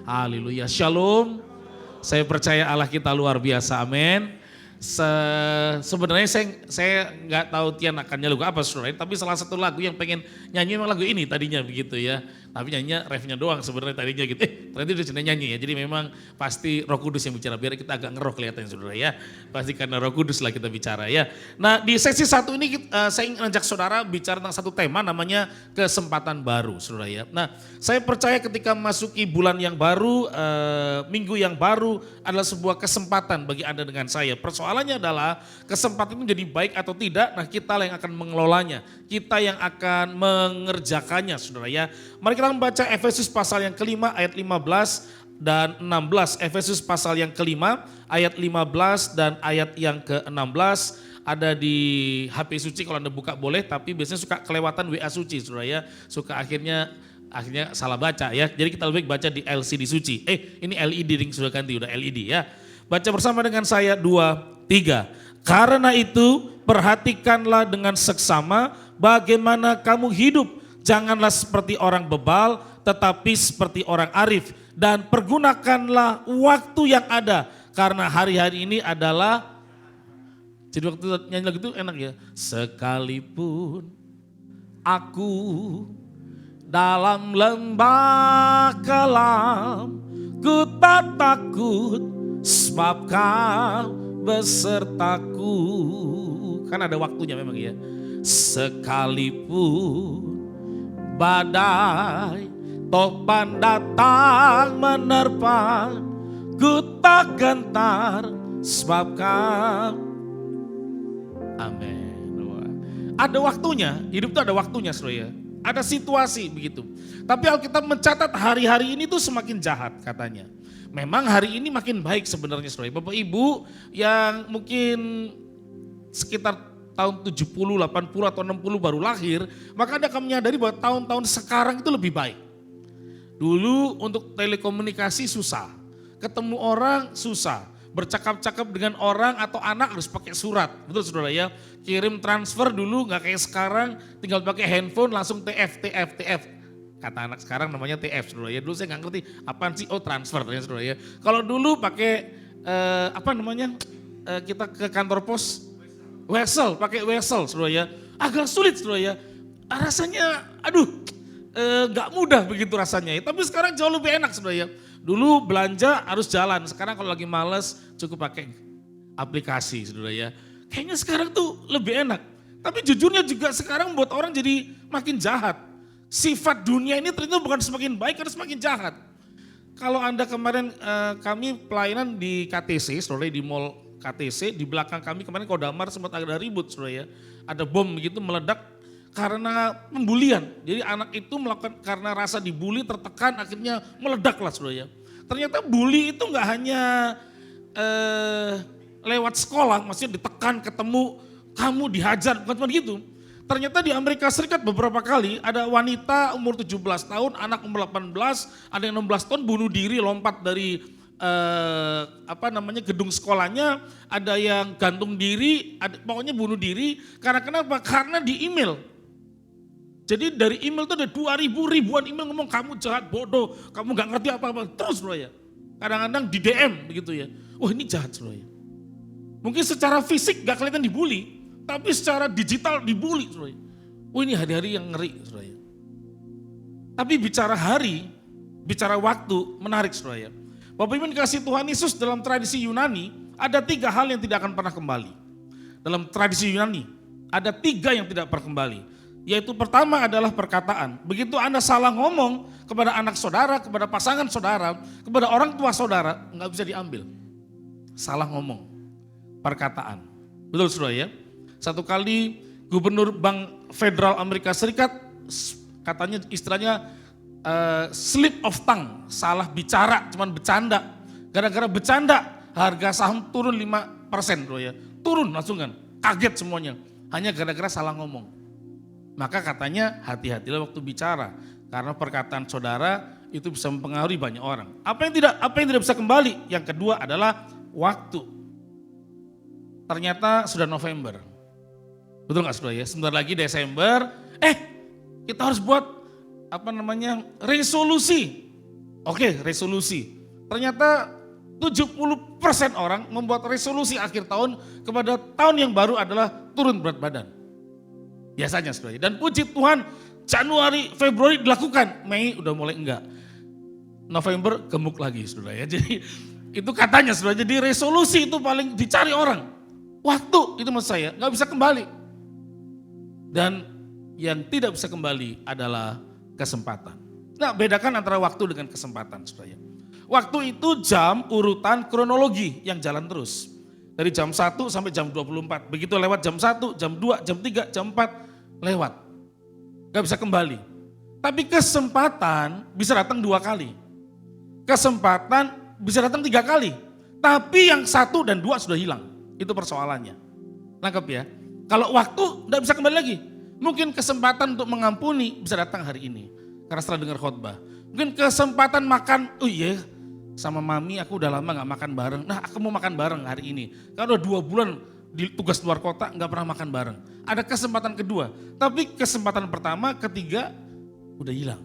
Haleluya. Shalom. Saya percaya Allah kita luar biasa. Amin. Sebenarnya saya nggak tahu Tian akan nyanyi lagu apa saudara, tapi salah satu lagu yang pengen nyanyi memang lagu ini tadinya begitu ya. Tapi nyanyinya refnya doang sebenarnya tadinya gitu. Ternyata dia sudah nyanyi ya. Jadi memang pasti Roh Kudus yang bicara, biar kita agak ngeroh kelihatannya saudara ya. Pasti karena Roh Kudus lah kita bicara ya. Nah di sesi satu ini saya ingin ajak saudara bicara tentang satu tema namanya kesempatan baru saudara ya. Nah saya percaya ketika memasuki bulan yang baru, minggu yang baru adalah sebuah kesempatan bagi Anda dengan saya. Persoalannya adalah kesempatan itu menjadi baik atau tidak, nah kita yang akan mengelolanya, kita yang akan mengerjakannya saudara ya. Mari kita membaca Efesus pasal yang kelima ayat 15 dan 16. Efesus pasal yang kelima ayat 15 dan ayat yang ke-16 ada di HP Suci kalau Anda buka boleh, tapi biasanya suka kelewatan WA Suci saudara ya. Suka akhirnya salah baca ya. Jadi kita lebih baik baca di LCD Suci. Ini LED ring sudah ganti, udah LED ya. Baca bersama dengan saya 2, 3. Karena itu perhatikanlah dengan seksama bagaimana kamu hidup. Janganlah seperti orang bebal tetapi seperti orang arif. Dan pergunakanlah waktu yang ada. Karena hari-hari ini adalah, jadi waktu nyanyi lagu itu enak ya. Sekalipun aku dalam lembah kelam, ku tak takut sebab kau besertaku. Kan ada waktunya memang ya. Sekalipun badai topan datang menerpa, ku tak gentar sebab kau. Amin. Ada waktunya, hidup itu ada waktunya saudara. Ada situasi begitu. Tapi Alkitab mencatat hari-hari ini tuh semakin jahat katanya. Memang hari ini makin baik sebenarnya saudara. Bapak Ibu yang mungkin sekitar tahun 70, 80 atau 60 baru lahir, maka Anda akan menyadari bahwa tahun-tahun sekarang itu lebih baik. Dulu untuk telekomunikasi susah, ketemu orang susah, bercakap-cakap dengan orang atau anak harus pakai surat, betul saudara ya. Kirim transfer dulu nggak kayak sekarang, tinggal pakai handphone langsung TF. Kata anak sekarang namanya TF saudara ya. Dulu saya nggak ngerti apaan sih, transfer ternyata saudara ya. Kalau dulu pakai kita ke kantor pos, pakai wesel saudara ya. Agak sulit saudara ya. Rasanya nggak mudah begitu rasanya ya. Tapi sekarang jauh lebih enak saudara ya. Dulu belanja harus jalan, sekarang kalau lagi males cukup pakai aplikasi saudara ya. Kayaknya sekarang tuh lebih enak. Tapi jujurnya juga sekarang buat orang jadi makin jahat. Sifat dunia ini ternyata bukan semakin baik, harus semakin jahat. Kalau Anda kemarin kami pelayanan di KTC, saudara di mall KTC, di belakang kami kemarin Kodamar sempat ada ribut saudara ya. Ada bom begitu meledak karena pembulian. Jadi anak itu melakukan karena rasa dibully, tertekan, akhirnya meledaklah saudara ya. Ternyata bully itu nggak hanya lewat sekolah, maksudnya ditekan, ketemu, kamu dihajar, bukan cuma gitu. Ternyata di Amerika Serikat beberapa kali ada wanita umur 17 tahun, anak umur 18, ada yang 16 tahun bunuh diri lompat dari gedung sekolahnya, ada yang gantung diri, pokoknya bunuh diri. Karena kenapa? Karena di email. Jadi dari email itu ada 2.000 ribuan email ngomong kamu jahat, bodoh, kamu gak ngerti apa-apa. Terus loh ya. Kadang-kadang di DM begitu ya. Wah ini jahat loh ya. Mungkin secara fisik gak kelihatan dibully, tapi secara digital dibully loh ya. Wah ini hari-hari yang ngeri loh ya. Tapi bicara hari, bicara waktu menarik loh ya. Bapak Ibu dikasih Tuhan Yesus, dalam tradisi Yunani ada 3 hal yang tidak akan pernah kembali. Dalam tradisi Yunani ada 3 yang tidak pernah kembali. Yaitu pertama adalah perkataan. Begitu Anda salah ngomong kepada anak saudara, kepada pasangan saudara, kepada orang tua saudara, nggak bisa diambil. Salah ngomong, perkataan. Betul saudara ya? Satu kali Gubernur Bank Federal Amerika Serikat, katanya istilahnya slip of tongue, salah bicara, cuman bercanda. Gara-gara bercanda, harga saham turun 5% saudara ya. Turun langsung kan, kaget semuanya. Hanya gara-gara salah ngomong. Maka katanya hati-hatilah waktu bicara, karena perkataan saudara itu bisa mempengaruhi banyak orang. Apa yang tidak bisa kembali? Yang kedua adalah waktu. Ternyata sudah November. Betul nggak saudara ya? Sebentar lagi Desember, kita harus buat resolusi. Oke, resolusi. Ternyata 70% orang membuat resolusi akhir tahun kepada tahun yang baru adalah turun berat badan. Biasanya saudara. Dan puji Tuhan Januari, Februari dilakukan. Mei udah mulai enggak. November gemuk lagi saudara ya. Jadi itu katanya saudara. Jadi resolusi itu paling dicari orang. Waktu itu maksud saya nggak bisa kembali. Dan yang tidak bisa kembali adalah kesempatan. Nah, bedakan antara waktu dengan kesempatan, saudara. Waktu itu jam urutan kronologi yang jalan terus. Dari jam 1 sampai jam 24. Begitu lewat jam 1, jam 2, jam 3, jam 4, lewat. Gak bisa kembali. Tapi kesempatan bisa datang 2 kali. Kesempatan bisa datang 3 kali. Tapi yang 1 dan 2 sudah hilang. Itu persoalannya. Nangkep ya? Kalau waktu gak bisa kembali lagi. Mungkin kesempatan untuk mengampuni bisa datang hari ini. Karena setelah dengar khotbah. Mungkin kesempatan makan, oh iya sama mami aku udah lama gak makan bareng. Nah aku mau makan bareng hari ini. Karena udah 2 bulan di tugas luar kota gak pernah makan bareng. Ada kesempatan kedua. Tapi kesempatan pertama, ketiga udah hilang.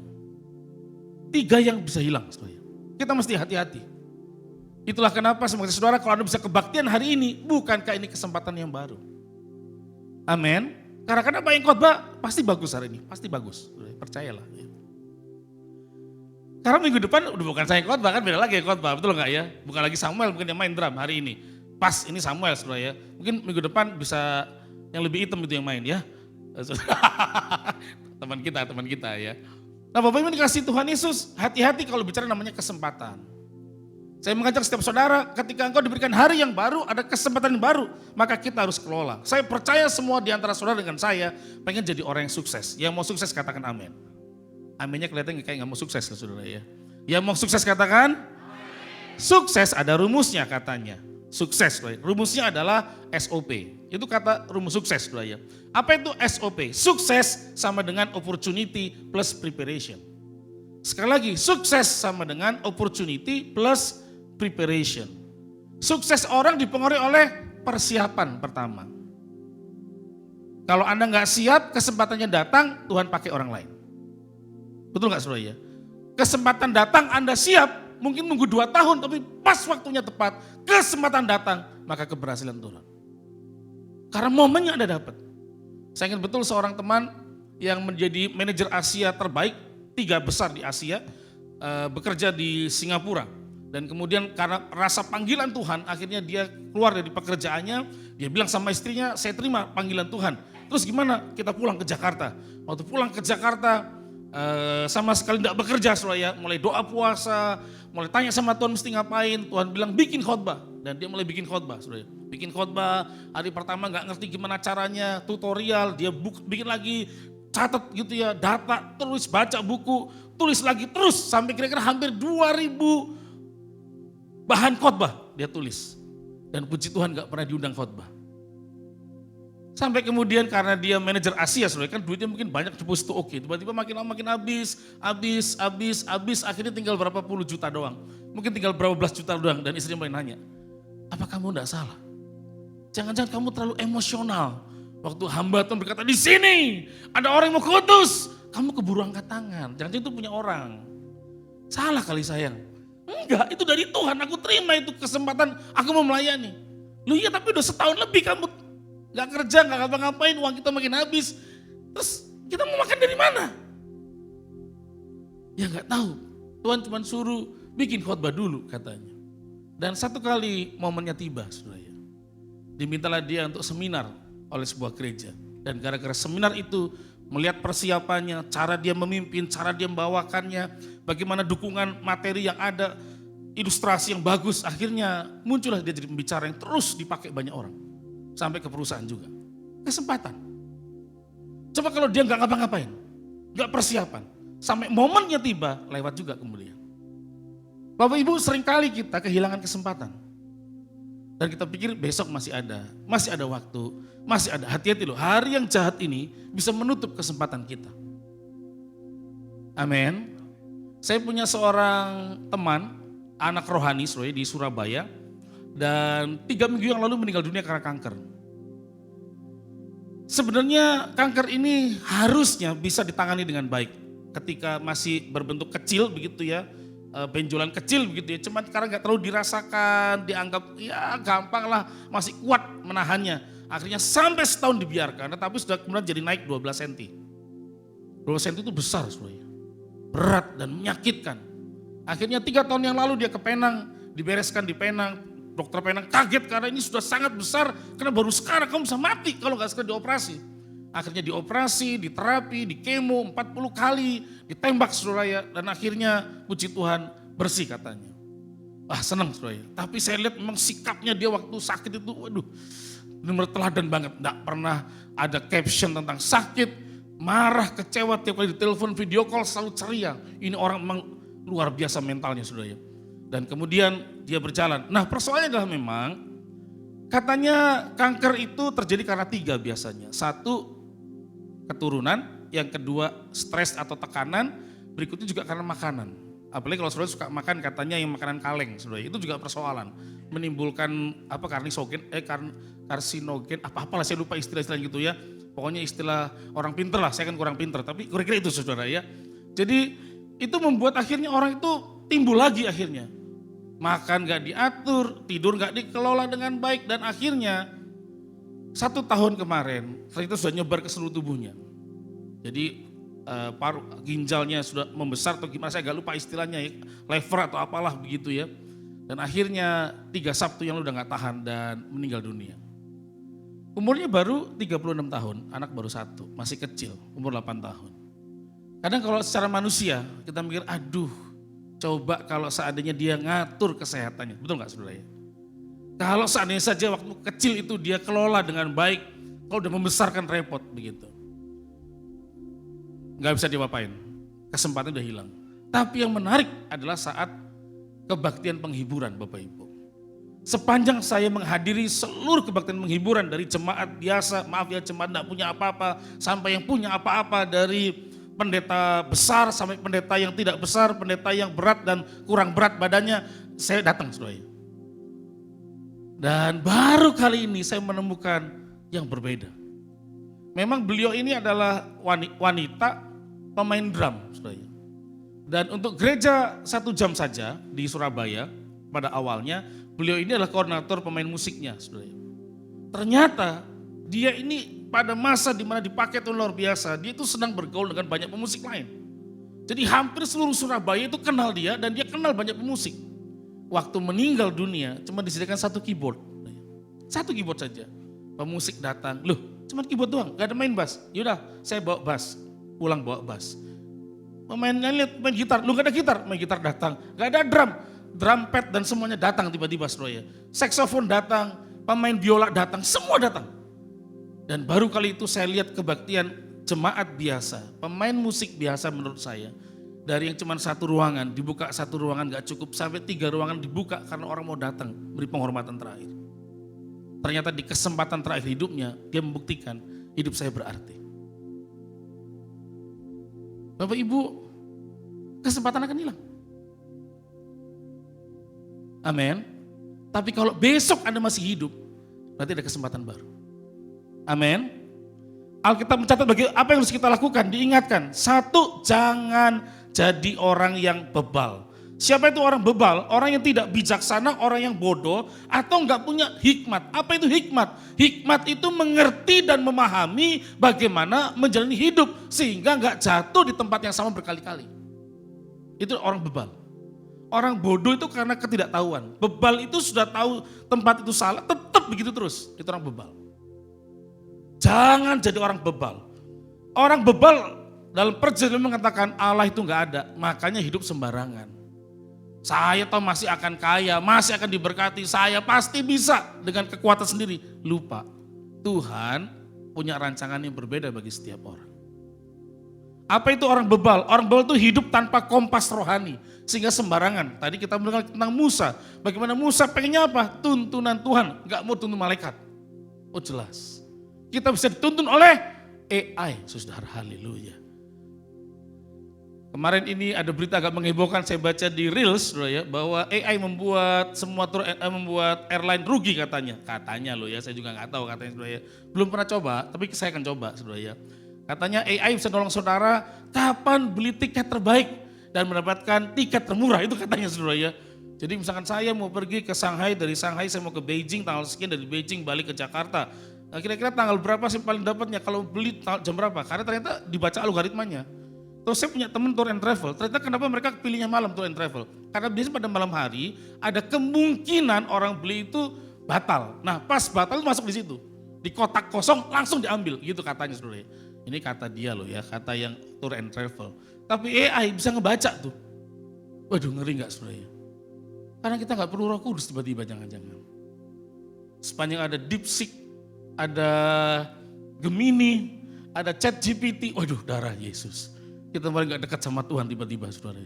3 yang bisa hilang. Kita mesti hati-hati. Itulah kenapa semoga saudara kalau Anda bisa kebaktian hari ini, bukankah ini kesempatan yang baru? Amin. Karena kenapa yang khotbah pasti bagus hari ini, pasti bagus. Percayalah. Karena minggu depan udah bukan saya yang khotbah kan beda lagi yang khotbah, betul nggak ya? Bukan lagi Samuel, mungkin yang main drum hari ini. Pas ini Samuel saudara ya. Mungkin minggu depan bisa yang lebih hitam itu yang main ya. teman kita ya. Nah Bapak Ibu dikasih Tuhan Yesus, hati-hati kalau bicara namanya kesempatan. Saya mengajak setiap saudara, ketika engkau diberikan hari yang baru, ada kesempatan yang baru, maka kita harus kelola. Saya percaya semua di antara saudara dengan saya pengen jadi orang yang sukses. Yang mau sukses katakan amin. Aminnya kelihatan kayak gak mau sukses lah saudara ya. Yang mau sukses katakan amin. Sukses ada rumusnya katanya. Sukses, rumusnya adalah SOP. Itu kata rumus sukses saudara ya. Apa itu SOP? Sukses sama dengan opportunity plus preparation. Sekali lagi, sukses sama dengan opportunity plus preparation. Sukses orang dipengaruhi oleh persiapan pertama. Kalau Anda nggak siap, kesempatannya datang, Tuhan pakai orang lain. Betul nggak saudara ya? Kesempatan datang, Anda siap, mungkin nunggu 2 tahun, tapi pas waktunya tepat, kesempatan datang, maka keberhasilan turun. Karena momennya Anda dapat. Saya ingat betul seorang teman yang menjadi manajer Asia terbaik, 3 besar di Asia, bekerja di Singapura. Dan kemudian karena rasa panggilan Tuhan, akhirnya dia keluar dari pekerjaannya, dia bilang sama istrinya, saya terima panggilan Tuhan. Terus gimana? Kita pulang ke Jakarta. Waktu pulang ke Jakarta, sama sekali tidak bekerja saudara ya, mulai doa puasa, mulai tanya sama Tuhan mesti ngapain, Tuhan bilang bikin khotbah. Dan dia mulai bikin khotbah saudara. Bikin khotbah, hari pertama gak ngerti gimana caranya, tutorial, dia bikin lagi, catat gitu ya, data, terus baca buku, tulis lagi terus sampai kira-kira hampir 2000 bahan khotbah dia tulis. Dan puji Tuhan gak pernah diundang khotbah. Sampai kemudian karena dia manajer Asia, saudara kan duitnya mungkin banyak deposit oke. Tiba-tiba makin lama makin habis, akhirnya tinggal berapa puluh juta doang. Mungkin tinggal berapa belas juta doang dan istrinya mulai nanya, apa kamu enggak salah? Jangan-jangan kamu terlalu emosional. Waktu hamba Tuhan berkata di sini ada orang yang mau kutus, kamu keburu angkat tangan. Jangan-jangan itu punya orang. Salah kali sayang. Enggak, itu dari Tuhan, aku terima itu kesempatan, aku mau melayani. Lu iya tapi udah setahun lebih kamu gak kerja, gak ngapa-ngapain, uang kita makin habis. Terus kita mau makan dari mana? Ya gak tahu, Tuhan cuma suruh bikin khotbah dulu katanya. Dan satu kali momennya tiba saudara. Dimintalah dia untuk seminar oleh sebuah gereja. Dan gara-gara seminar itu, melihat persiapannya, cara dia memimpin, cara dia membawakannya, bagaimana dukungan materi yang ada, ilustrasi yang bagus, akhirnya muncullah dia jadi pembicara yang terus dipakai banyak orang. Sampai ke perusahaan juga. Kesempatan. Coba kalau dia gak ngapa-ngapain, gak persiapan, sampai momennya tiba, lewat juga kemudian. Bapak Ibu seringkali kita kehilangan kesempatan. Dan kita pikir besok masih ada waktu, masih ada. Hati-hati loh, hari yang jahat ini bisa menutup kesempatan kita. Amin. Saya punya seorang teman, anak rohani di Surabaya, dan 3 minggu yang lalu meninggal dunia karena kanker. Sebenarnya kanker ini harusnya bisa ditangani dengan baik. Ketika masih berbentuk kecil begitu ya, benjolan kecil begitu ya. Cuman karena nggak terlalu dirasakan, dianggap ya gampang lah, masih kuat menahannya. Akhirnya sampai setahun dibiarkan, tetapi sudah kemudian jadi naik 12 cm. 12 cm itu besar sebenarnya, berat dan menyakitkan. Akhirnya 3 tahun yang lalu dia ke Penang, dibereskan di Penang. Dokter Penang kaget karena ini sudah sangat besar, karena baru sekarang kamu bisa mati kalau nggak segera dioperasi. Akhirnya dioperasi, diterapi, di kemo 40 kali, ditembak saudara ya, dan akhirnya puji Tuhan bersih katanya. Wah senang saudara ya, tapi saya lihat memang sikapnya dia waktu sakit itu, waduh, benar teladan banget. Nggak pernah ada caption tentang sakit, marah, kecewa, tiap kali ditelepon video call selalu ceria. Ini orang memang luar biasa mentalnya saudara ya. Dan kemudian dia berjalan. Nah persoalannya adalah memang, katanya kanker itu terjadi karena 3 biasanya. 1, keturunan, yang kedua stres atau tekanan, berikutnya juga karena makanan. Apalagi kalau saudara suka makan katanya yang makanan kaleng, saudara, itu juga persoalan. Menimbulkan apa karsinogen, apa-apalah saya lupa istilah-istilah gitu ya. Pokoknya istilah orang pinter lah, saya kan kurang pinter, tapi kira-kira itu saudara ya. Jadi itu membuat akhirnya orang itu timbul lagi akhirnya. Makan gak diatur, tidur gak dikelola dengan baik, dan akhirnya 1 tahun kemarin, itu sudah nyebar ke seluruh tubuhnya. Jadi paru ginjalnya sudah membesar atau gimana, saya agak lupa istilahnya ya, lever atau apalah begitu ya. Dan akhirnya 3 Sabtu yang udah gak tahan dan meninggal dunia. Umurnya baru 36 tahun, anak baru 1, masih kecil, umur 8 tahun. Kadang kalau secara manusia kita mikir, aduh coba kalau seandainya dia ngatur kesehatannya, betul gak saudara ya? Kalau seandainya saja waktu kecil itu dia kelola dengan baik, kalau udah membesarkan repot begitu. Gak bisa diapain, kesempatan udah hilang. Tapi yang menarik adalah saat kebaktian penghiburan Bapak Ibu. Sepanjang saya menghadiri seluruh kebaktian penghiburan dari jemaat biasa, maaf ya jemaat gak punya apa-apa, sampai yang punya apa-apa, dari pendeta besar sampai pendeta yang tidak besar, pendeta yang berat dan kurang berat badannya, saya datang saudara. Dan baru kali ini saya menemukan yang berbeda. Memang beliau ini adalah wanita pemain drum saudara. Dan untuk gereja 1 jam saja di Surabaya pada awalnya, beliau ini adalah koordinator pemain musiknya saudara. Ternyata dia ini pada masa dimana dipakai itu luar biasa, dia itu sedang bergaul dengan banyak pemusik lain. Jadi hampir seluruh Surabaya itu kenal dia dan dia kenal banyak pemusik. Waktu meninggal dunia cuma disediakan 1 keyboard. 1 keyboard saja. Pemusik datang, loh cuma keyboard doang, gak ada main bass. Yaudah saya bawa bass, pulang bawa bass. Pemainnya lihat main gitar, lu gak ada gitar, main gitar datang. Gak ada drum pad dan semuanya datang tiba-tiba saudara. Saksofon datang, pemain biola datang, semua datang. Dan baru kali itu saya lihat kebaktian jemaat biasa, pemain musik biasa menurut saya. Dari yang cuma 1 ruangan, dibuka 1 ruangan gak cukup, sampai 3 ruangan dibuka karena orang mau datang beri penghormatan terakhir. Ternyata di kesempatan terakhir hidupnya, dia membuktikan hidup saya berarti. Bapak Ibu, kesempatan akan hilang. Amin. Tapi kalau besok Anda masih hidup, berarti ada kesempatan baru. Amin. Alkitab mencatat bagi apa yang harus kita lakukan, diingatkan. 1, jangan jadi orang yang bebal. Siapa itu orang bebal? Orang yang tidak bijaksana, orang yang bodoh, atau enggak punya hikmat. Apa itu hikmat? Hikmat itu mengerti dan memahami bagaimana menjalani hidup, sehingga enggak jatuh di tempat yang sama berkali-kali. Itu orang bebal. Orang bodoh itu karena ketidaktahuan. Bebal itu sudah tahu tempat itu salah, tetap begitu terus. Itu orang bebal. Jangan jadi orang bebal. Orang bebal dalam perjanjian mengatakan Allah itu enggak ada, makanya hidup sembarangan. Saya tahu masih akan kaya, masih akan diberkati, saya pasti bisa dengan kekuatan sendiri. Lupa, Tuhan punya rancangan yang berbeda bagi setiap orang. Apa itu orang bebal? Orang bebal itu hidup tanpa kompas rohani, sehingga sembarangan. Tadi kita mendengar tentang Musa, bagaimana Musa pengennya apa? Tuntunan Tuhan, enggak mau tuntun malaikat. Oh jelas. Kita bisa dituntun oleh AI, saudara, haleluya. Kemarin ini ada berita agak menghebohkan, saya baca di Reels, saudara ya, bahwa AI membuat membuat airline rugi katanya. Katanya loh ya, saya juga nggak tahu katanya saudara ya. Belum pernah coba, tapi saya akan coba saudara ya. Katanya AI bisa nolong saudara kapan beli tiket terbaik dan mendapatkan tiket termurah, itu katanya saudara ya. Jadi misalkan saya mau pergi ke Shanghai, dari Shanghai saya mau ke Beijing, tanggal sekian dari Beijing balik ke Jakarta. Nah, kira-kira tanggal berapa sih paling dapatnya kalau beli jam berapa? Karena ternyata dibaca algoritmanya. Terus saya punya teman tour and travel, ternyata kenapa mereka pilihnya malam tour and travel? Karena biasanya pada malam hari ada kemungkinan orang beli itu batal. Nah pas batal masuk di situ. Di kotak kosong langsung diambil, gitu katanya saudara. Ini kata dia loh ya, kata yang tour and travel. Tapi AI bisa ngebaca tuh. Waduh ngeri gak saudara? Karena kita gak perlu Roh Kudus tiba-tiba jangan-jangan. Sepanjang ada DeepSeek, ada Gemini, ada ChatGPT, waduh darah Yesus. Kita malah gak dekat sama Tuhan tiba-tiba saudara.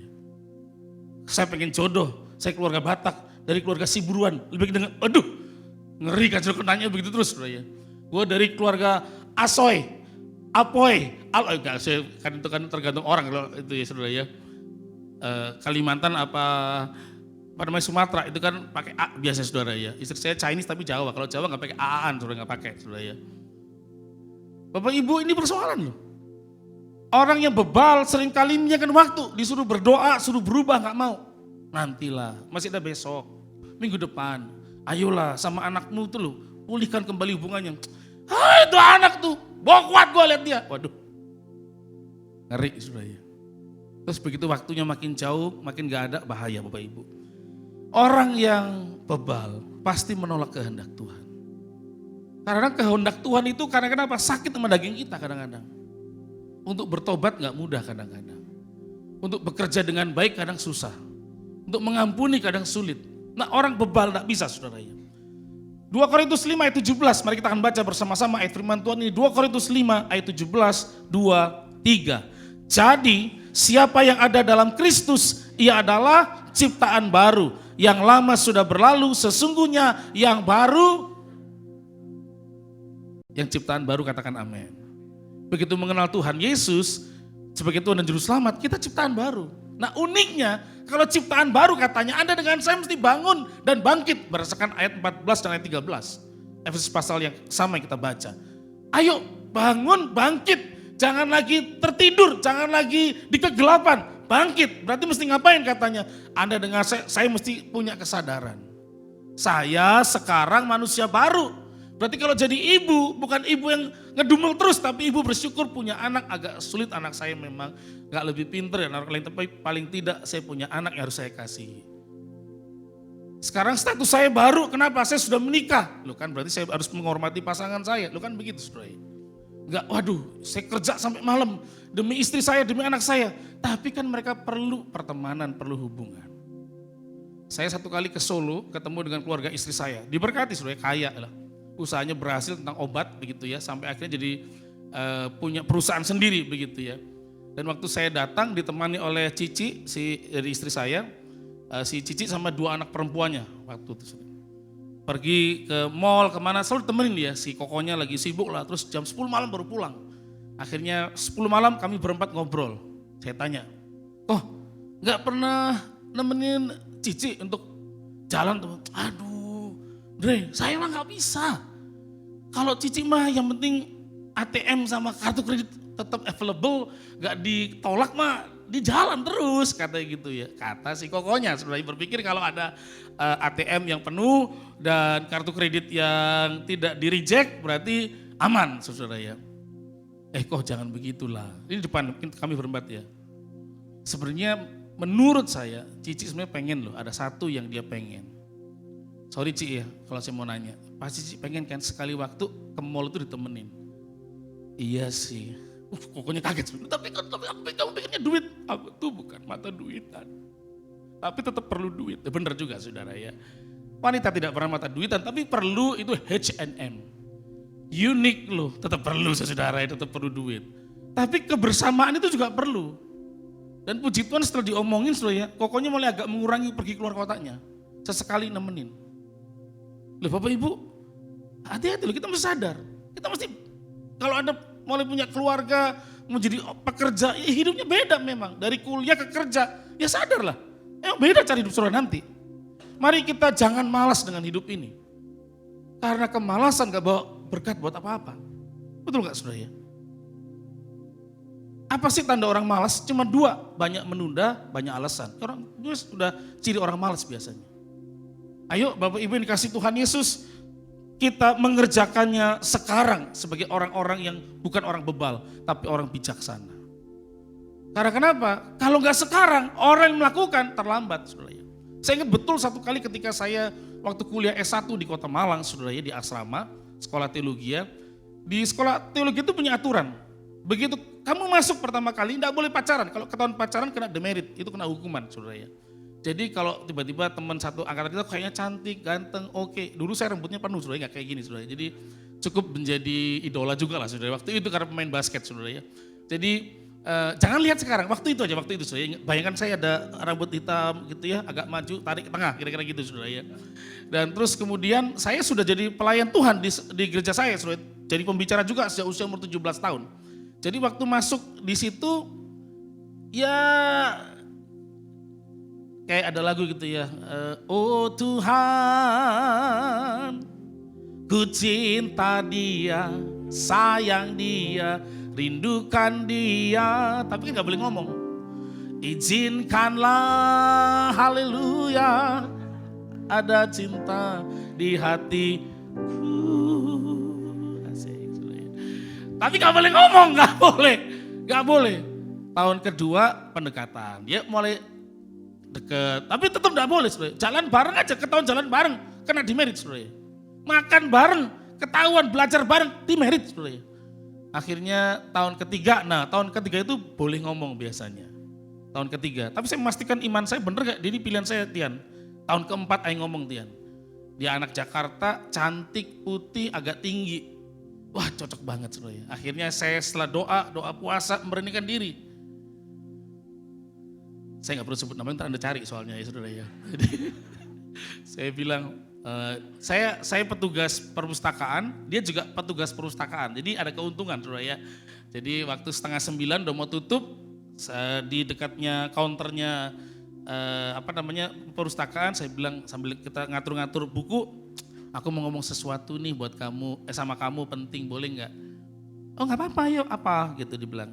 Saya pengen jodoh, saya keluarga Batak, dari keluarga Siburuan. Lebih dengan, aduh ngeri kan saudara nanya begitu terus saudara ya. Gue dari keluarga Asoy, Apoy, enggak, kan itu kan tergantung orang kalau itu ya saudara ya. Kalimantan apa namanya Sumatera itu kan pakai A biasa saudara ya. Istri saya Chinese tapi Jawa, kalau Jawa nggak pakai A-an saudara, nggak pakai saudara ya. Bapak Ibu ini persoalan loh. Orang yang bebal seringkali menyiapkan waktu, disuruh berdoa, suruh berubah nggak mau. Nantilah, masih ada besok, minggu depan. Ayolah sama anakmu tuh loh, pulihkan kembali hubungannya. Itu anak tuh, bawa kuat gue lihat dia. Waduh, ngeri saudara ya. Terus begitu waktunya makin jauh, makin gak ada, bahaya Bapak Ibu. Orang yang bebal pasti menolak kehendak Tuhan. Karena kehendak Tuhan itu karena kenapa? Sakit sama daging kita kadang-kadang. Untuk bertobat gak mudah kadang-kadang. Untuk bekerja dengan baik kadang susah. Untuk mengampuni kadang sulit. Nah orang bebal gak bisa saudara ya. 2 Korintus 5 ayat 17, mari kita akan baca bersama-sama ayat firman Tuhan ini. 2 Korintus 5 ayat 17, 2, 3. Jadi siapa yang ada dalam Kristus, ia adalah ciptaan baru. Yang lama sudah berlalu, sesungguhnya yang baru. Yang ciptaan baru katakan amin. Begitu mengenal Tuhan Yesus sebagai Tuhan dan Juru Selamat, kita ciptaan baru. Nah uniknya, kalau ciptaan baru katanya Anda dengan saya mesti bangun dan bangkit. Berdasarkan ayat 14 dan ayat 13. Efesus pasal yang sama yang kita baca. Ayo bangun, bangkit. Jangan lagi tertidur, jangan lagi di kegelapan. Bangkit, berarti mesti ngapain katanya? Anda dengan saya mesti punya kesadaran. Saya sekarang manusia baru. Berarti kalau jadi ibu, bukan ibu yang ngedumel terus, tapi ibu bersyukur punya anak. Agak sulit anak saya memang gak lebih pinter ya anak lain, tapi paling tidak saya punya anak yang harus saya kasihi. Sekarang status saya baru, kenapa? Saya sudah menikah. Loh kan berarti saya harus menghormati pasangan saya. Loh kan begitu saudara. Enggak, waduh saya kerja sampai malam demi istri saya, demi anak saya. Tapi kan mereka perlu pertemanan, perlu hubungan. Saya satu kali ke Solo ketemu dengan keluarga istri saya. Diberkati saudara, kaya lah. Usahanya berhasil tentang obat begitu ya. Sampai akhirnya jadi punya perusahaan sendiri begitu ya. Dan waktu saya datang ditemani oleh Cici, dari istri saya. Si Cici sama 2 anak perempuannya waktu itu. Pergi ke mall kemana selalu temenin dia. Si kokonya lagi sibuk lah, terus jam 10 malam baru pulang. Akhirnya 10 malam kami berempat ngobrol. Saya tanya, gak pernah nemenin Cici untuk jalan teman? Aduh, Dre, saya mah gak bisa. Kalau Cici mah yang penting ATM sama kartu kredit tetap available, gak ditolak mah di jalan terus, katanya gitu ya. Kata si kokonya, sebenarnya berpikir kalau ada ATM yang penuh dan kartu kredit yang tidak di reject berarti aman saudara ya. Kok jangan begitulah. Ini depan kami berempat ya. Sebenarnya menurut saya Cici sebenarnya pengen loh, ada satu yang dia pengen. Sorry Ci ya kalau saya mau nanya, pasti Cici pengen kan sekali waktu ke mall itu ditemenin. Iya sih. Pokoknya kaget. Tapi kamu pengennya duit. Aku tuh bukan mata duitan. Tapi tetap perlu duit. Bener juga saudara ya. Wanita tidak pernah mata duitan. Tapi perlu itu H&M. Unik loh. Tetap perlu saudara ya. Tetap perlu duit. Tapi kebersamaan itu juga perlu. Dan puji Tuhan setelah diomongin saudara ya. Kokonya mulai agak mengurangi pergi keluar kotanya. Sesekali nemenin. Loh Bapak Ibu. Hati-hati loh. Kita mesti sadar. Kita mesti. Kalau Anda mulai punya keluarga, mau jadi pekerja, ya hidupnya beda memang. Dari kuliah ke kerja, ya sadarlah. Beda cari hidup saudara nanti. Mari kita jangan malas dengan hidup ini. Karena kemalasan gak bawa berkat buat apa-apa. Betul gak saudara ya? Apa sih tanda orang malas? Cuma dua, banyak menunda, banyak alasan. Orang itu sudah ciri orang malas biasanya. Ayo Bapak Ibu yang dikasih Tuhan Yesus, kita mengerjakannya sekarang sebagai orang-orang yang bukan orang bebal, tapi orang bijaksana. Karena kenapa? Kalau nggak sekarang, orang yang melakukan terlambat, saudara. Saya ingat betul satu kali ketika saya waktu kuliah S1 di Kota Malang, saudara, di asrama, sekolah teologi. Di sekolah teologi itu punya aturan. Begitu kamu masuk pertama kali, tidak boleh pacaran. Kalau ketahuan pacaran kena demerit, itu kena hukuman, saudara ya. Jadi kalau tiba-tiba teman satu angkatan kita kayaknya cantik, ganteng, oke. Dulu saya rambutnya penuh, saudara, nggak kayak gini, saudara. Jadi cukup menjadi idola juga lah, saudara. Waktu itu karena pemain basket, saudara ya. Jadi jangan lihat sekarang, waktu itu aja, waktu itu, saudara. Bayangkan saya ada rambut hitam gitu ya, agak maju, tarik ke tengah, kira-kira gitu, saudara ya. Dan terus kemudian saya sudah jadi pelayan Tuhan di gereja saya, saudara. Jadi pembicara juga sejak usia umur 17 tahun. Jadi waktu masuk di situ, ya kayak ada lagu gitu ya. Oh Tuhan, ku cinta dia, sayang dia, rindukan dia. Tapi kan gak boleh ngomong. Izinkanlah, haleluya, ada cinta di hatiku. Tapi gak boleh ngomong, gak boleh. Tahun kedua pendekatan, dia mulai deket, tapi tetap gak boleh. Saudara. Jalan bareng aja, ketahuan jalan bareng, kena demerit. Saudara. Makan bareng, ketahuan belajar bareng, demerit. Saudara. Akhirnya tahun ketiga, tahun ketiga itu boleh ngomong biasanya. Tahun ketiga, tapi saya memastikan iman saya bener gak, ini pilihan saya Tian. Tahun keempat ayo ngomong Tian. Dia anak Jakarta, cantik, putih, agak tinggi. Wah cocok banget saudara. Akhirnya saya setelah doa puasa memberanikan diri. Saya gak perlu sebut namanya, ntar Anda cari soalnya ya saudara ya. Jadi saya bilang, saya petugas perpustakaan, dia juga petugas perpustakaan. Jadi ada keuntungan saudara ya. Jadi waktu 8:30 udah mau tutup, di dekatnya counternya perpustakaan, saya bilang sambil kita ngatur-ngatur buku, aku mau ngomong sesuatu nih buat kamu, sama kamu penting, boleh nggak? Oh nggak apa-apa, yuk apa gitu dibilang.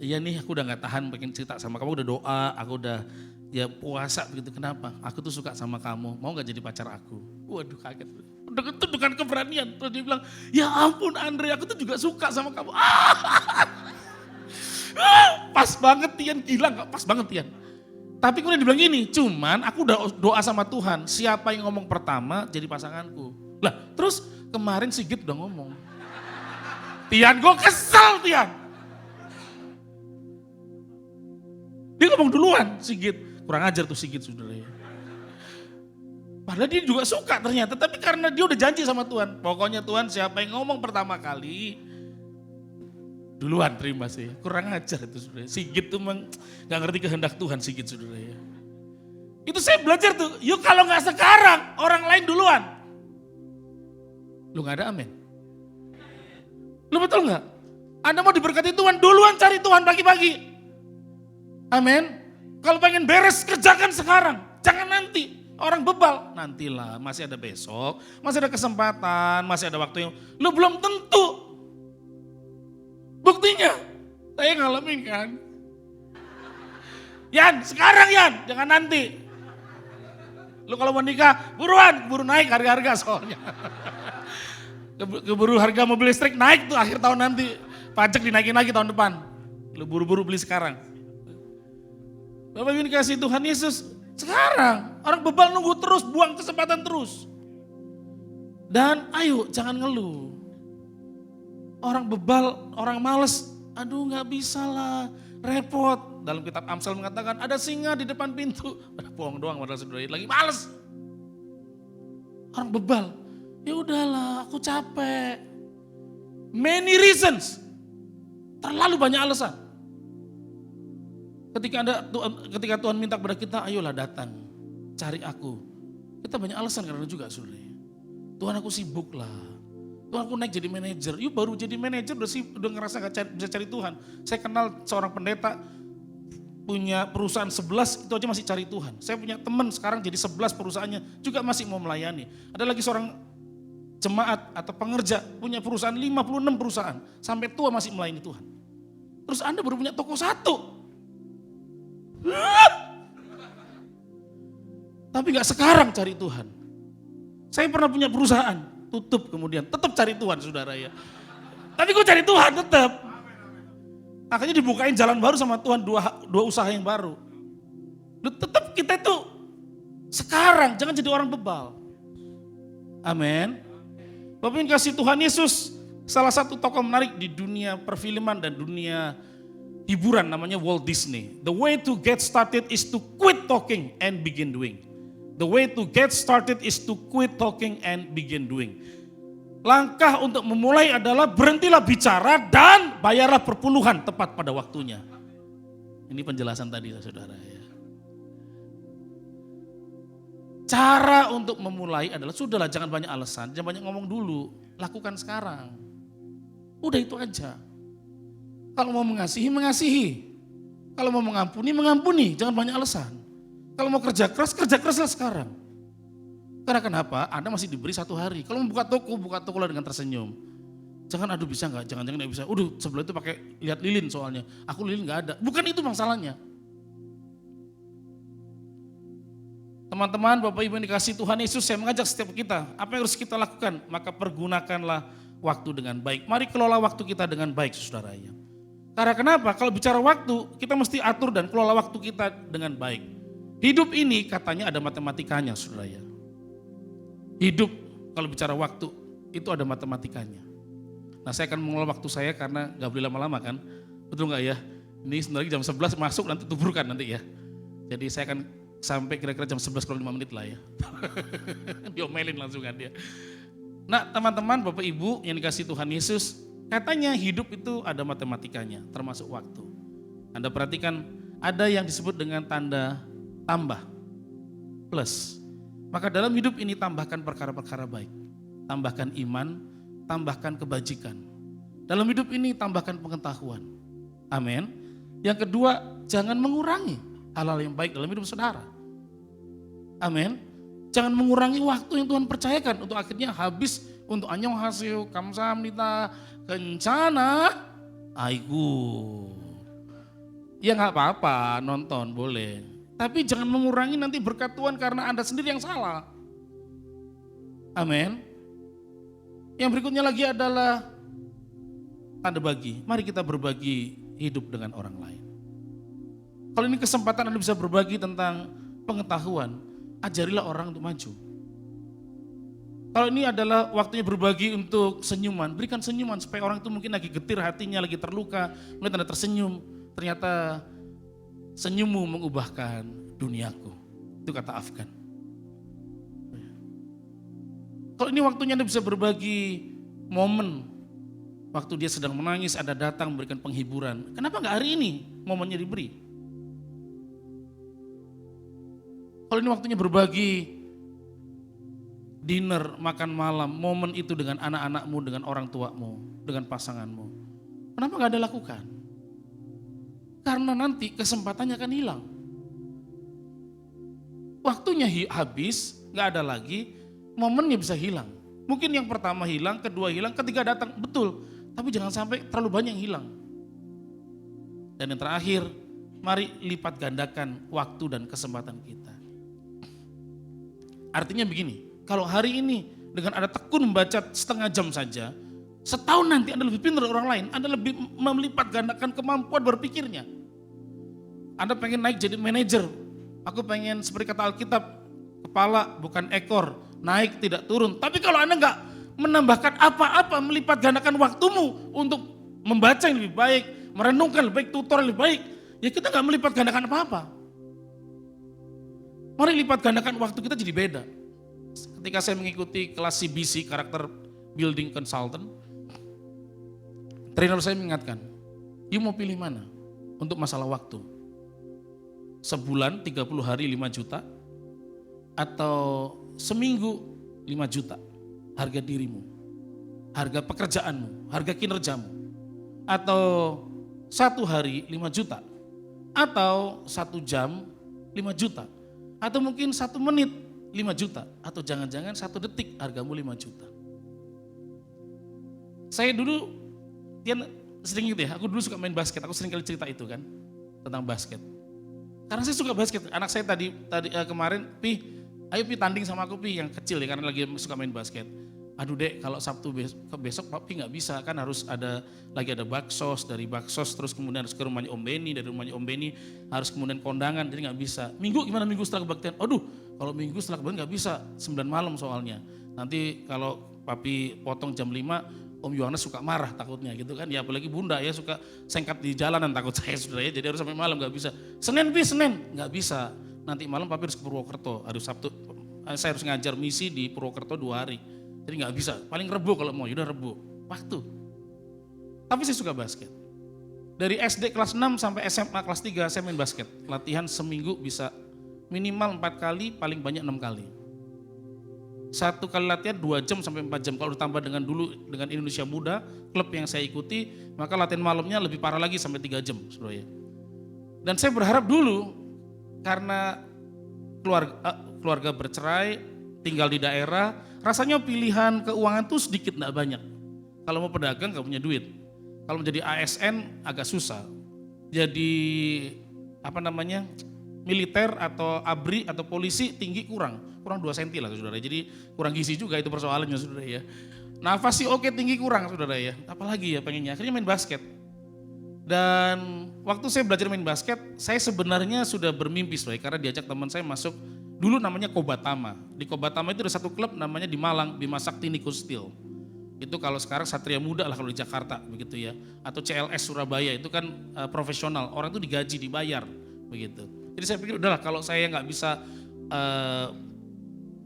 Iya nih aku udah nggak tahan pengen cerita sama kamu, udah doa, aku udah ya puasa begitu. Kenapa? Aku tuh suka sama kamu, mau nggak jadi pacar aku? Waduh kaget. Itu dengan keberanian. Terus dia bilang, ya ampun Andre, aku tuh juga suka sama kamu. Pas banget Tian, gila nggak? Pas banget Tian. Tapi kemudian dibilang gini, cuman aku udah doa sama Tuhan, siapa yang ngomong pertama jadi pasanganku. Lah terus kemarin Sigit udah ngomong. Tian, gue kesel Tian. Dia ngomong duluan Sigit, kurang ajar tuh Sigit saudara ya. Padahal dia juga suka ternyata, tapi karena dia udah janji sama Tuhan. Pokoknya Tuhan siapa yang ngomong pertama kali, duluan terima sih, kurang ajar itu saudara. Sigit tuh gak ngerti kehendak Tuhan Sigit saudara ya. Itu saya belajar tuh, yuk kalau gak sekarang orang lain duluan. Lu gak ada amin? Lu betul gak? Anda mau diberkati Tuhan, duluan cari Tuhan pagi-pagi. Amin. Kalau pengen beres kerjakan sekarang, jangan nanti. Orang bebal, nantilah masih ada besok, masih ada kesempatan, masih ada waktu yang lu belum tentu. Buktinya, saya ngalamin kan. Yan, sekarang Yan, jangan nanti. Lu kalau mau nikah, buruan, keburu naik harga-harga soalnya. Keburu harga mobil listrik naik tuh akhir tahun nanti. Pajak dinaikin lagi tahun depan. Lu buru-buru beli sekarang. Bapak Ibu dikasih Tuhan Yesus, sekarang. Orang bebal nunggu terus, buang kesempatan terus. Dan ayo jangan ngeluh. Orang bebal, orang males, aduh gak bisa lah, repot. Dalam kitab Amsal mengatakan ada singa di depan pintu. Bohong doang padahal saudara lagi males. Orang bebal, ya udahlah aku capek. Many reasons, terlalu banyak alasan. Ketika Tuhan minta kepada kita, ayolah datang, cari aku. Kita banyak alasan karena juga saudara. Tuhan aku sibuk lah. Tuhan aku naik jadi manajer, yuk baru jadi manajer udah ngerasa gak bisa cari Tuhan. Saya kenal seorang pendeta punya perusahaan 11 itu aja masih cari Tuhan. Saya punya teman sekarang jadi 11 perusahaannya juga masih mau melayani. Ada lagi seorang jemaat atau pengerja punya perusahaan 56 perusahaan sampai tua masih melayani Tuhan. Terus Anda baru punya toko satu. Tapi gak sekarang cari Tuhan. Saya pernah punya perusahaan, tutup kemudian, tetap cari Tuhan saudara ya. Tapi gue cari Tuhan tetap. Akhirnya dibukain jalan baru sama Tuhan, dua usaha yang baru. Tetap kita itu sekarang, jangan jadi orang bebal. Amin. Bapak yang kasih Tuhan Yesus, salah satu tokoh menarik di dunia perfilman dan dunia hiburan namanya Walt Disney. The way to get started is to quit talking and begin doing. The way to get started is to quit talking and begin doing. Langkah untuk memulai adalah berhentilah bicara dan bayarlah perpuluhan tepat pada waktunya. Ini penjelasan tadi saudara ya. Cara untuk memulai adalah sudahlah jangan banyak alasan, jangan banyak ngomong dulu, lakukan sekarang. Udah itu aja. Kalau mau mengasihi, mengasihi. Kalau mau mengampuni, jangan banyak alasan. Kalau mau kerja keraslah sekarang. Karena kenapa? Anda masih diberi 1 hari. Kalau mau buka toko lah dengan tersenyum. Jangan aduh bisa nggak? Jangan nggak bisa. Udah sebelah itu pakai lihat lilin soalnya. Aku lilin nggak ada. Bukan itu masalahnya. Teman-teman, Bapak Ibu yang dikasih Tuhan Yesus, saya mengajak setiap kita. Apa yang harus kita lakukan? Maka pergunakanlah waktu dengan baik. Mari kelola waktu kita dengan baik, saudara ya. Karena kenapa? Kalau bicara waktu, kita mesti atur dan kelola waktu kita dengan baik. Hidup ini katanya ada matematikanya, saudara ya. Hidup kalau bicara waktu itu ada matematikanya. Nah saya akan mengelola waktu saya karena gak boleh lama-lama kan. Betul gak ya? Ini sebenarnya jam 11 masuk nanti tuburkan nanti ya. Jadi saya akan sampai kira-kira jam 11 kalau 5 menit lah ya. Diomelin langsung kan dia. Nah teman-teman Bapak Ibu yang dikasih Tuhan Yesus. Katanya hidup itu ada matematikanya termasuk waktu. Anda perhatikan ada yang disebut dengan tanda tambah. Plus. Maka dalam hidup ini tambahkan perkara-perkara baik. Tambahkan iman, tambahkan kebajikan. Dalam hidup ini tambahkan pengetahuan. Amin. Yang kedua, jangan mengurangi hal-hal yang baik dalam hidup saudara. Amin. Jangan mengurangi waktu yang Tuhan percayakan untuk akhirnya habis untuk annyeonghaseyo, kamsahamnida, kencana, aigu. Ya gak apa-apa nonton boleh. Tapi jangan mengurangi nanti berkat Tuhan karena Anda sendiri yang salah. Amin. Yang berikutnya lagi adalah tanda bagi. Mari kita berbagi hidup dengan orang lain. Kalau ini kesempatan Anda bisa berbagi tentang pengetahuan, ajarilah orang untuk maju. Kalau ini adalah waktunya berbagi untuk senyuman, berikan senyuman supaya orang itu mungkin lagi getir hatinya, lagi terluka, melihat Anda tersenyum, ternyata senyummu mengubahkan duniaku. Itu kata Afgan. Kalau ini waktunya Anda bisa berbagi momen. Waktu dia sedang menangis, Anda datang memberikan penghiburan. Kenapa gak hari ini momennya diberi? Kalau ini waktunya berbagi dinner, makan malam, momen itu dengan anak-anakmu, dengan orang tuamu, dengan pasanganmu. Kenapa gak Anda lakukan? Karena nanti kesempatannya akan hilang. Waktunya habis, gak ada lagi, momennya bisa hilang. Mungkin yang pertama hilang, kedua hilang, ketiga datang, betul. Tapi jangan sampai terlalu banyak yang hilang. Dan yang terakhir, mari lipat gandakan waktu dan kesempatan kita. Artinya begini, kalau hari ini dengan Anda tekun membaca setengah jam saja, setahun nanti Anda lebih pintar dari orang lain, Anda lebih melipat gandakan kemampuan berpikirnya. Anda pengen naik jadi manajer, aku pengen seperti kata Alkitab, kepala bukan ekor, naik tidak turun. Tapi kalau Anda enggak menambahkan apa-apa, melipat gandakan waktumu untuk membaca yang lebih baik, merenungkan lebih baik, tutor lebih baik, ya kita enggak melipat gandakan apa-apa. Mari lipat gandakan waktu kita jadi beda. Ketika saya mengikuti kelas CBC, Karakter Building Consultant, trainer saya mengingatkan, you mau pilih mana untuk masalah waktu? Sebulan 30 hari 5 juta atau seminggu 5 juta harga dirimu, harga pekerjaanmu, harga kinerjamu, atau 1 hari 5 juta atau 1 jam 5 juta atau mungkin 1 menit 5 juta atau jangan-jangan 1 detik hargamu 5 juta. Saya dulu sering gitu ya, aku dulu suka main basket, aku sering kali cerita itu kan, tentang basket. Karena saya suka basket, anak saya kemarin, ayo Pi tanding sama aku Pi, yang kecil ya, karena lagi suka main basket. Aduh Dek, kalau Sabtu besok Pi nggak bisa, kan harus lagi ada baksos, dari baksos terus kemudian harus ke rumahnya Om Beni, dari rumahnya Om Beni harus kemudian kondangan, jadi nggak bisa. Minggu gimana minggu setelah kebaktian? Aduh, kalau minggu setelah kebaktian nggak bisa, 9 malam soalnya. Nanti kalau Papi potong jam 5, Om Yohanes suka marah takutnya gitu kan, ya apalagi Bunda ya suka sengkat di jalanan takut saya sudah ya, jadi harus sampai malam nggak bisa. Senin nggak bisa, nanti malam Papi harus ke Purwokerto, hari Sabtu saya harus ngajar misi di Purwokerto 2 hari. Jadi nggak bisa, paling Rebo kalau mau, yaudah Rebo, waktu. Tapi saya suka basket. Dari SD kelas 6 sampai SMA kelas 3 saya main basket. Latihan seminggu bisa minimal 4 kali, paling banyak 6 kali. 1 kali latihan 2 jam sampai 4 jam. Kalau ditambah dengan Indonesia Muda, klub yang saya ikuti, maka latihan malamnya lebih parah lagi sampai 3 jam. Saudara. Dan saya berharap dulu, karena keluarga bercerai, tinggal di daerah, rasanya pilihan keuangan tuh sedikit enggak banyak. Kalau mau pedagang enggak punya duit. Kalau menjadi ASN agak susah. Jadi militer atau ABRI atau polisi tinggi kurang 2 cm lah saudara. Jadi kurang gizi juga itu persoalannya saudara ya. Nafas sih oke, tinggi kurang saudara ya. Apalagi ya pengennya, akhirnya main basket. Dan waktu saya belajar main basket, saya sebenarnya sudah bermimpi saudara, karena diajak teman saya masuk. Dulu namanya Kobatama. Di Kobatama itu ada satu klub namanya di Malang, Bima Sakti Nikustil. Itu kalau sekarang Satria Muda lah kalau di Jakarta begitu ya. Atau CLS Surabaya itu kan profesional, orang itu digaji, dibayar begitu. Jadi saya pikir udahlah kalau saya nggak bisa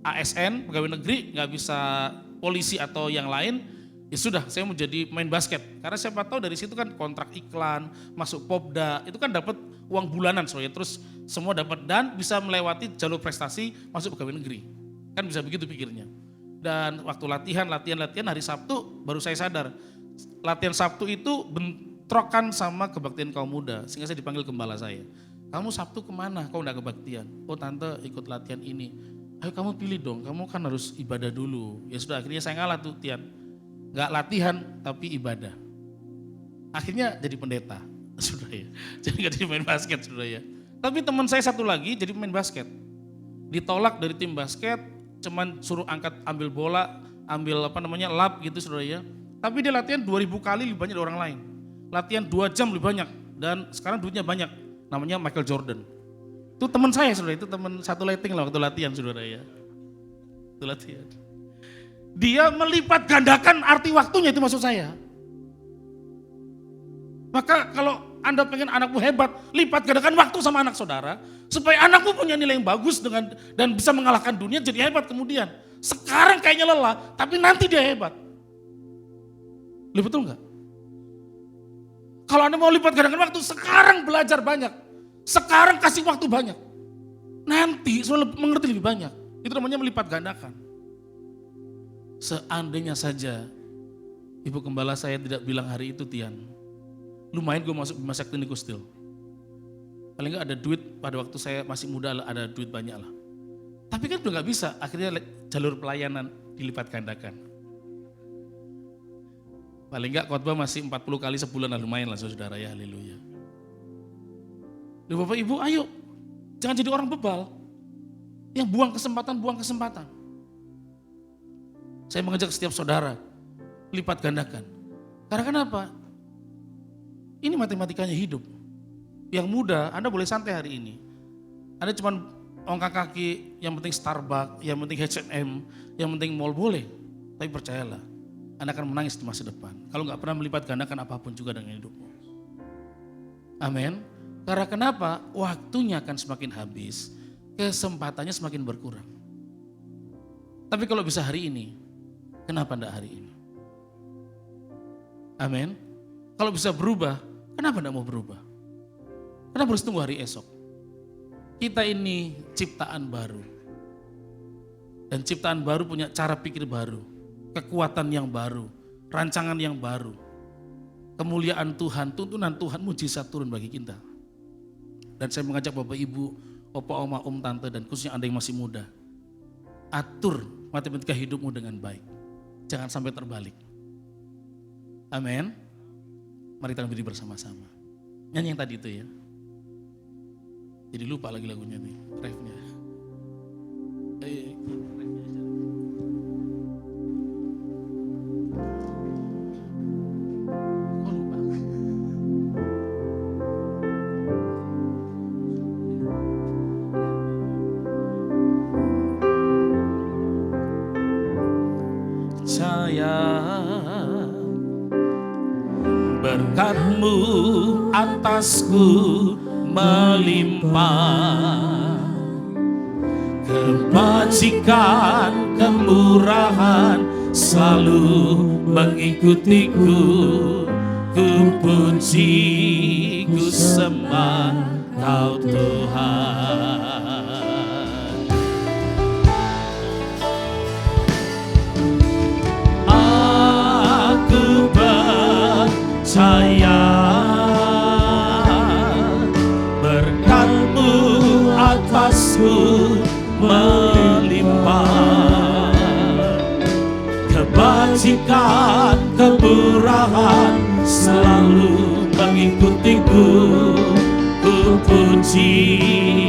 ASN, pegawai negeri, nggak bisa polisi atau yang lain, ya sudah saya mau jadi main basket. Karena siapa tahu dari situ kan kontrak iklan, masuk Popda, itu kan dapat uang bulanan soalnya, terus semua dapat dan bisa melewati jalur prestasi masuk pegawai negeri. Kan bisa begitu pikirnya. Dan waktu latihan hari Sabtu baru saya sadar. Latihan Sabtu itu bentrokan sama kebaktian kaum muda. Sehingga saya dipanggil gembala saya. Kamu Sabtu kemana? Kau enggak kebaktian? Oh tante ikut latihan ini. Ayo kamu pilih dong, kamu kan harus ibadah dulu. Ya sudah akhirnya saya ngalah tuh Tian. Enggak latihan tapi ibadah. Akhirnya jadi pendeta. Sudah ya. Jadi enggak jadi main basket sudah ya. Tapi teman saya satu lagi jadi pemain basket. Ditolak dari tim basket, cuman suruh ambil bola, ambil lap gitu saudara ya. Tapi dia latihan 2000 kali lebih banyak dari orang lain. Latihan 2 jam lebih banyak dan sekarang duitnya banyak. Namanya Michael Jordan. Itu teman saya saudara, itu teman satu lighting lah waktu latihan saudara ya. Itu latihan. Dia melipat gandakan arti waktunya, itu maksud saya. Maka kalau Anda pengen anakmu hebat, lipat gandakan waktu sama anak saudara, supaya anakmu punya nilai yang bagus dan bisa mengalahkan dunia, jadi hebat kemudian. Sekarang kayaknya lelah, tapi nanti dia hebat. Betul nggak? Kalau Anda mau lipat gandakan waktu, sekarang belajar banyak. Sekarang kasih waktu banyak. Nanti sudah mengerti lebih banyak. Itu namanya melipat gandakan. Seandainya saja Ibu Gembala saya tidak bilang hari itu Tian, lumayan gue masuk Bima Sakti Nikustil. Paling enggak ada duit, pada waktu saya masih muda ada duit banyak lah. Tapi kan udah gak bisa, akhirnya jalur pelayanan dilipat gandakan. Paling enggak khotbah masih 40 kali sebulan lah, lumayan lah saudara ya, haleluya. Loh Bapak Ibu ayo, jangan jadi orang bebal. Yang buang kesempatan. Saya mengajak setiap saudara, lipat gandakan. Karena kenapa? Ini matematikanya hidup. Yang muda, Anda boleh santai hari ini. Anda cuma ongkang kaki, yang penting Starbucks, yang penting H&M, yang penting mall boleh. Tapi percayalah, Anda akan menangis di masa depan. Kalau nggak pernah melipat gandakan apapun juga dengan hidupmu. Amin. Karena kenapa? Waktunya akan semakin habis, kesempatannya semakin berkurang. Tapi kalau bisa hari ini, kenapa enggak hari ini? Amin. Kalau bisa berubah, kenapa enggak mau berubah? Kenapa harus tunggu hari esok? Kita ini ciptaan baru. Dan ciptaan baru punya cara pikir baru, kekuatan yang baru, rancangan yang baru. Kemuliaan Tuhan, tuntunan Tuhan, mujizat turun bagi kita. Dan saya mengajak Bapak Ibu, Opa, Oma, Om, Tante, dan khususnya Anda yang masih muda. Atur matematika hidupmu dengan baik. Jangan sampai terbalik. Amin. Mari kita berdiri bersama-sama. Nyanyi yang tadi itu ya. Jadi lupa lagi lagunya nih, refnya. Kok lupa? Percaya berkat-Mu atasku melimpah, kebajikan, kemurahan selalu mengikutiku. Ku puji, ku sembah Kau Tuhan. Aku percaya berkat-Mu atasku melimpah, kebajikan, kemurahan selalu mengikutiku. Ku puji,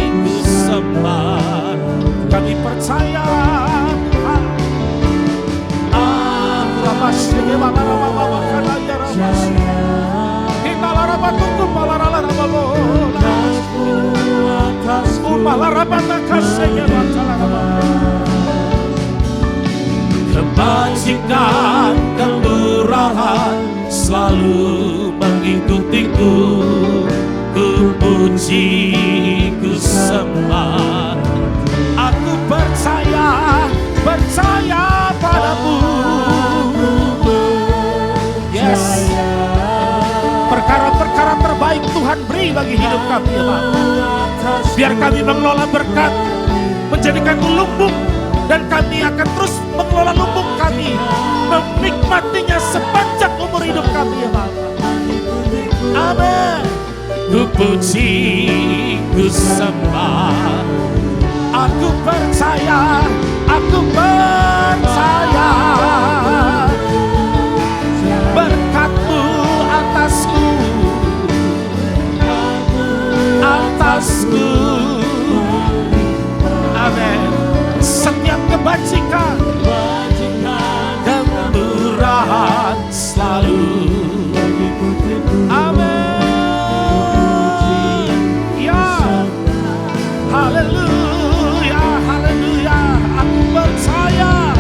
ku sembah. Kami percaya Tuhan. Kebajikan, kemurahan selalu mengikutiku. Ku puji, ku sembah. Aku percaya padamu. Yes. Perkara-perkara terbaik Tuhan beri bagi hidup kami ya Bapa. Biar kami mengelola berkat, menjadikan lumbung, dan kami akan terus mengelola lumbung kami, menikmatinya sepanjang umur hidup kami ya Bapa. Amin. Ku puji, ku sembah. Aku percaya berkat-Mu atasku. Amin. Setiap kebajikan, kemurahan selalu. Amin. Ya, haleluya, haleluya. Aku percaya.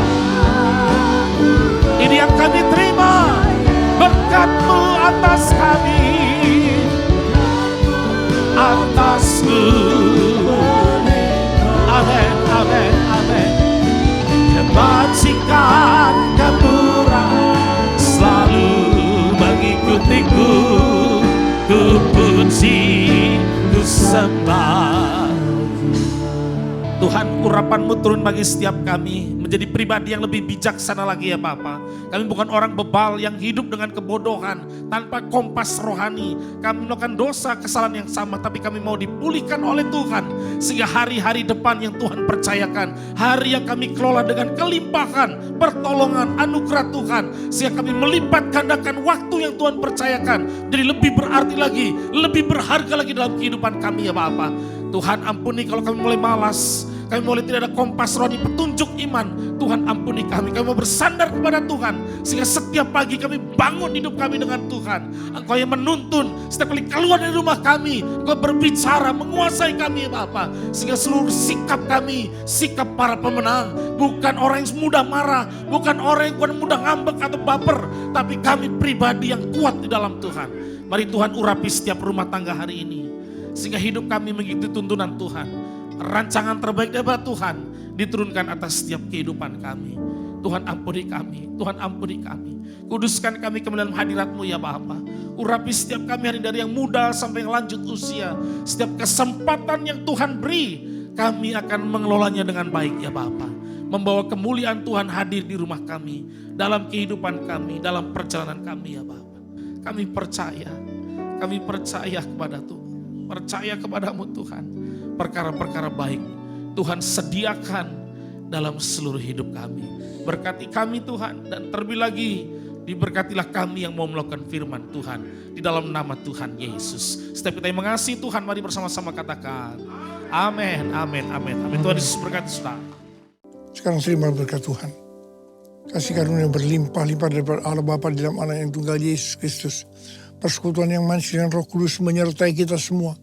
Ini yang kami terima, berkat-Mu atas kami, atasku. Amin, amin, amin. Kebajikan, kemurahan selalu mengikutiku. Ku puji, ku sembah. Tuhan, urapan-Mu turun bagi setiap kami, menjadi pribadi yang lebih bijaksana lagi ya Bapa. Kami bukan orang bebal yang hidup dengan kebodohan, tanpa kompas rohani. Kami melakukan dosa, kesalahan yang sama, tapi kami mau dipulihkan oleh Tuhan. Sehingga hari-hari depan yang Tuhan percayakan, hari yang kami kelola dengan kelimpahan, pertolongan, anugerah Tuhan. Sehingga kami melipat gandakan waktu yang Tuhan percayakan, jadi lebih berarti lagi, lebih berharga lagi dalam kehidupan kami ya Bapa. Tuhan ampuni kalau kami mulai malas, kami mulai tidak ada kompas rohani petunjuk iman. Tuhan ampuni kami mau bersandar kepada Tuhan. Sehingga setiap pagi kami bangun hidup kami dengan Tuhan. Engkau yang menuntun setiap kali keluar dari rumah kami. Engkau berbicara, menguasai kami ya Bapa. Sehingga seluruh sikap kami, sikap para pemenang. Bukan orang yang mudah marah, bukan orang yang mudah ngambek atau baper. Tapi kami pribadi yang kuat di dalam Tuhan. Mari Tuhan urapi setiap rumah tangga hari ini. Sehingga hidup kami mengikuti tuntunan Tuhan. Rancangan terbaik dari Tuhan diturunkan atas setiap kehidupan kami. Tuhan ampuni kami, Tuhan ampuni kami. Kuduskan kami kembali dalam hadirat-Mu ya Bapa. Urapi setiap kami hari dari yang muda sampai yang lanjut usia. Setiap kesempatan yang Tuhan beri, kami akan mengelolanya dengan baik ya Bapa. Membawa kemuliaan Tuhan hadir di rumah kami, dalam kehidupan kami, dalam perjalanan kami ya Bapa. Kami percaya kepada Tuhan. Percaya kepadamu Tuhan, perkara-perkara baik Tuhan sediakan dalam seluruh hidup kami. Berkati kami Tuhan, dan terlebih lagi Diberkatilah kami yang mau melakukan firman Tuhan. Di dalam nama Tuhan Yesus. Setiap kita yang mengasihi Tuhan, mari bersama-sama katakan. Amin, amin, amin, amin. Tuhan Yesus berkati saudara. Sekarang terima berkat Tuhan. Kasih karunia berlimpah-limpah daripada Allah Bapa di dalam Anak yang tunggal Yesus Kristus. Persekutuan yang manis dengan Roh Kudus menyertai kita semua.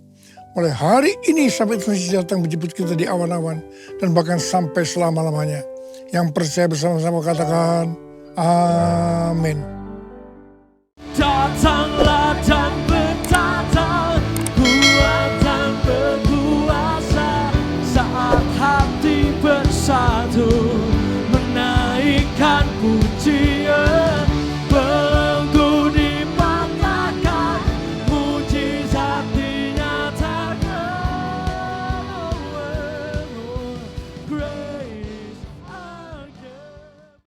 Mulai hari ini sampai Tuhan Yesus datang menjemput kita di awan-awan. Dan bahkan sampai selama-lamanya. Yang percaya bersama-sama katakan, amin.